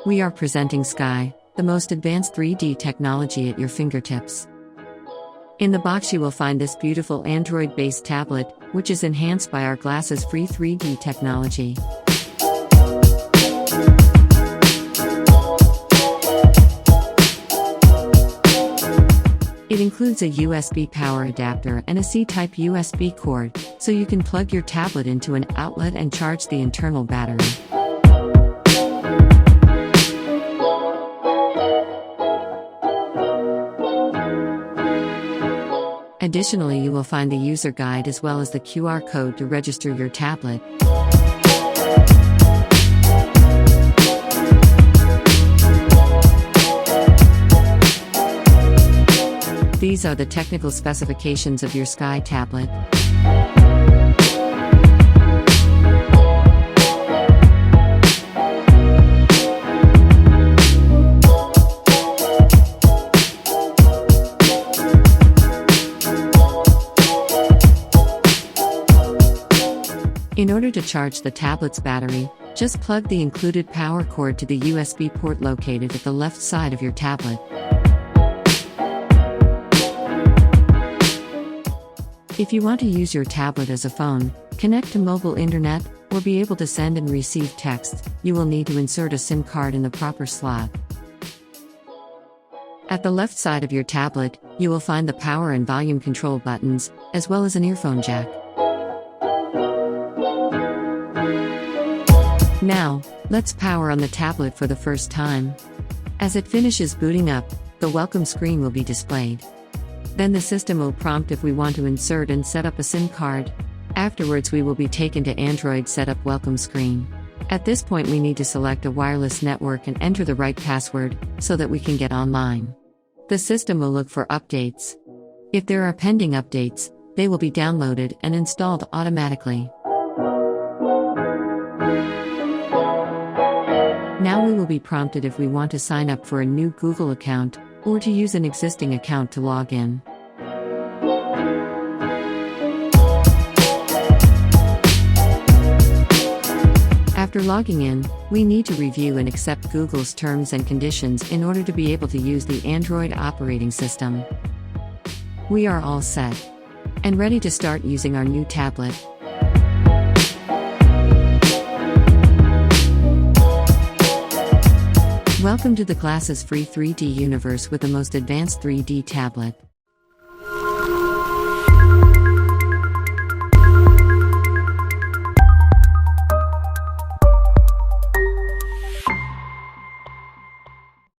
We are presenting Skyy, the most advanced 3D technology at your fingertips. In the box you will find this beautiful Android-based tablet, which is enhanced by our glasses-free 3D technology. It includes a USB power adapter and a C-type USB cord, so you can plug your tablet into an outlet and charge the internal battery. Additionally, you will find the user guide as well as the QR code to register your tablet. These are the technical specifications of your Skyy tablet. In order to charge the tablet's battery, just plug the included power cord to the USB port located at the left side of your tablet. If you want to use your tablet as a phone, connect to mobile internet, or be able to send and receive text, you will need to insert a SIM card in the proper slot. At the left side of your tablet, you will find the power and volume control buttons, as well as an earphone jack. Now, let's power on the tablet for the first time. As it finishes booting up, the welcome screen will be displayed. Then the system will prompt if we want to insert and set up a SIM card. Afterwards we will be taken to Android setup welcome screen. At this point we need to select a wireless network and enter the right password, so that we can get online. The system will look for updates. If there are pending updates, they will be downloaded and installed automatically. Now we will be prompted if we want to sign up for a new Google account, or to use an existing account to log in. After logging in, we need to review and accept Google's terms and conditions in order to be able to use the Android operating system. We are all set and ready to start using our new tablet. Welcome to the glasses-free 3D universe with the most advanced 3D tablet.